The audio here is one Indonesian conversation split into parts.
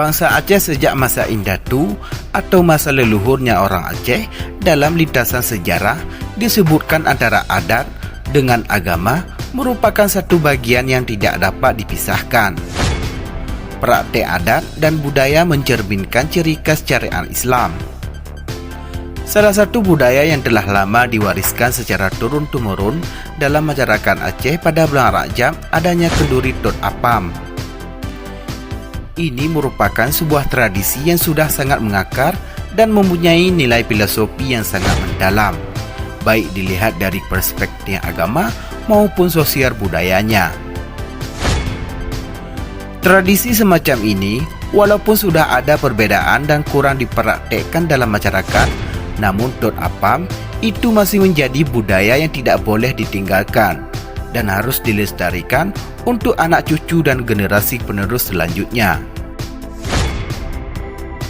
Bangsa Aceh sejak masa Indatu atau masa leluhurnya orang Aceh dalam lintasan sejarah disebutkan antara adat dengan agama merupakan satu bagian yang tidak dapat dipisahkan. Praktek adat dan budaya mencerminkan ciri khas syariat Islam. Salah satu budaya yang telah lama diwariskan secara turun-temurun dalam masyarakat Aceh pada bulan Rajab adanya kenduri Dot Apam. Ini merupakan sebuah tradisi yang sudah sangat mengakar dan mempunyai nilai filosofi yang sangat mendalam, baik dilihat dari perspektif agama maupun sosial budayanya. Tradisi semacam ini, walaupun sudah ada perbedaan dan kurang dipraktekkan dalam masyarakat, namun Dot Apam itu masih menjadi budaya yang tidak boleh ditinggalkan dan harus dilestarikan untuk anak cucu dan generasi penerus selanjutnya.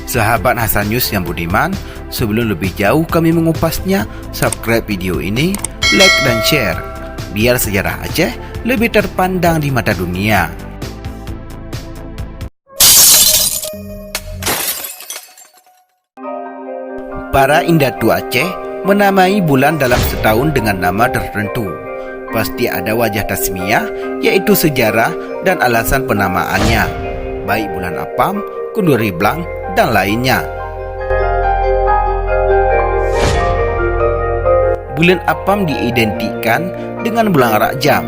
Sahabat Hasan News yang budiman, sebelum lebih jauh kami mengupasnya, subscribe video ini, like dan share, biar sejarah Aceh lebih terpandang di mata dunia. Para Indatu Aceh menamai bulan dalam setahun dengan nama tertentu. Pasti ada wajah tasmiyah, yaitu sejarah dan alasan penamaannya, baik bulan Apam, kenduri Blang, dan lainnya. Bulan Apam diidentikan dengan bulan Rajab.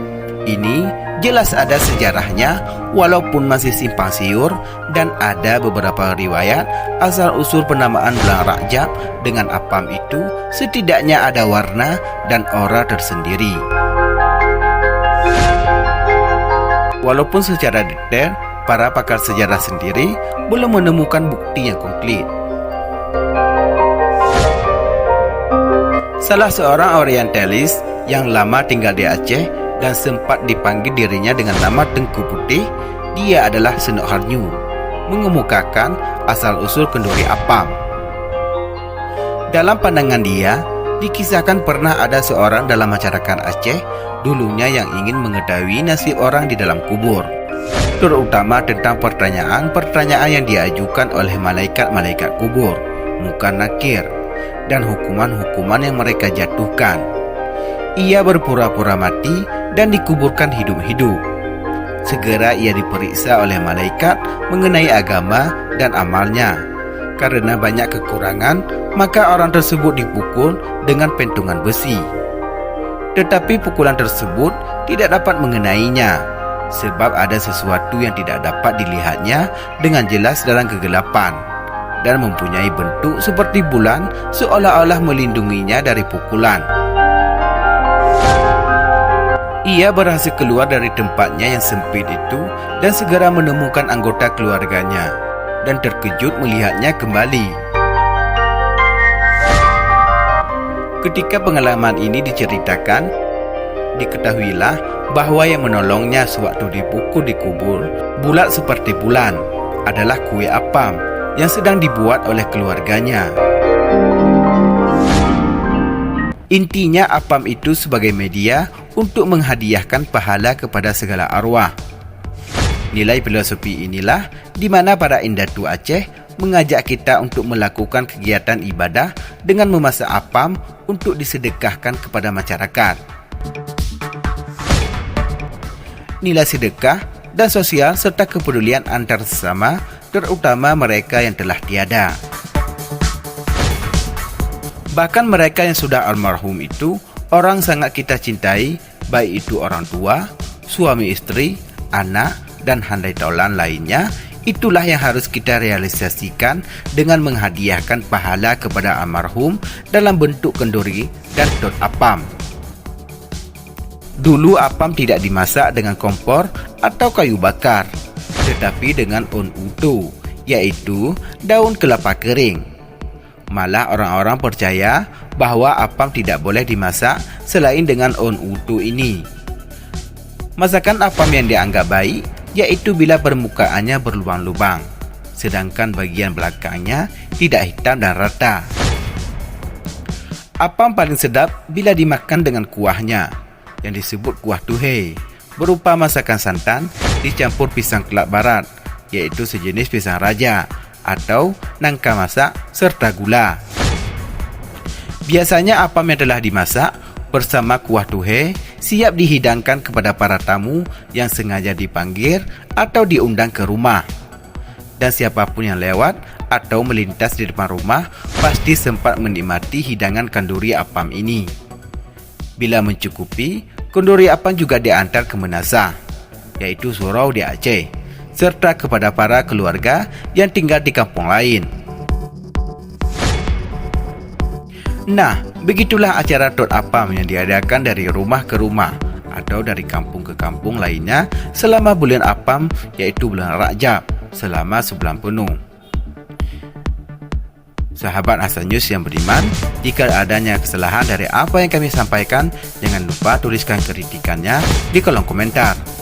Ini jelas ada sejarahnya, walaupun masih simpang siur, dan ada beberapa riwayat asal-usul penamaan bulan Rajab dengan Apam itu setidaknya ada warna dan aura tersendiri. Walaupun secara detail, para pakar sejarah sendiri belum menemukan bukti yang konkret. Salah seorang orientalis yang lama tinggal di Aceh dan sempat dipanggil dirinya dengan nama Tengku Putih, dia adalah Senok Harnyu, mengemukakan asal-usul kenduri Apam. Dalam pandangan dia, dikisahkan pernah ada seorang dalam masyarakat Aceh dulunya yang ingin mengetahui nasib orang di dalam kubur, terutama tentang pertanyaan-pertanyaan yang diajukan oleh malaikat-malaikat kubur, Munkar Nakir, dan hukuman-hukuman yang mereka jatuhkan. Ia berpura-pura mati dan dikuburkan hidup-hidup. Segera ia diperiksa oleh malaikat mengenai agama dan amalnya. Karena banyak kekurangan, maka orang tersebut dipukul dengan pentungan besi. Tetapi pukulan tersebut tidak dapat mengenainya, sebab ada sesuatu yang tidak dapat dilihatnya dengan jelas dalam kegelapan, dan mempunyai bentuk seperti bulan, seolah-olah melindunginya dari pukulan. Ia berhasil keluar dari tempatnya yang sempit itu dan segera menemukan anggota keluarganya, dan terkejut melihatnya kembali. Ketika pengalaman ini diceritakan, diketahuilah bahwa yang menolongnya sewaktu dipukul di kubur, bulat seperti bulan, adalah kue Apam yang sedang dibuat oleh keluarganya. Intinya Apam itu sebagai media untuk menghadiahkan pahala kepada segala arwah. Nilai filosofi inilah di mana para Indatu Aceh mengajak kita untuk melakukan kegiatan ibadah dengan memasak Apam untuk disedekahkan kepada masyarakat. Nilai sedekah dan sosial serta kepedulian antar sesama, terutama mereka yang telah tiada. Bahkan mereka yang sudah almarhum itu orang sangat kita cintai, baik itu orang tua, suami istri, anak, dan handai taulan lainnya. Itulah yang harus kita realisasikan dengan menghadiahkan pahala kepada almarhum dalam bentuk kenduri dan Dot Apam. Dulu Apam tidak dimasak dengan kompor atau kayu bakar, tetapi dengan on utuh, yaitu daun kelapa kering. Malah orang-orang percaya bahwa Apam tidak boleh dimasak selain dengan on utuh ini. Masakan Apam yang dianggap baik yaitu bila permukaannya berlubang-lubang, sedangkan bagian belakangnya tidak hitam dan rata. Apam paling sedap bila dimakan dengan kuahnya, yang disebut kuah tuhei, berupa masakan santan dicampur pisang kelak barat, yaitu sejenis pisang raja atau nangka masak serta gula. Biasanya apam yang telah dimasak bersama kuah tuhe siap dihidangkan kepada para tamu yang sengaja dipanggil atau diundang ke rumah. Dan siapapun yang lewat atau melintas di depan rumah pasti sempat menikmati hidangan kenduri apam ini. Bila mencukupi, kenduri apam juga diantar ke Menazah, yaitu surau di Aceh, serta kepada para keluarga yang tinggal di kampung lain. Nah, begitulah acara Tot Apam yang diadakan dari rumah ke rumah atau dari kampung ke kampung lainnya selama bulan Apam, yaitu bulan Rajab, selama sebulan penuh. Sahabat Hasan News yang beriman, jika adanya kesalahan dari apa yang kami sampaikan, jangan lupa tuliskan kritikannya di kolom komentar.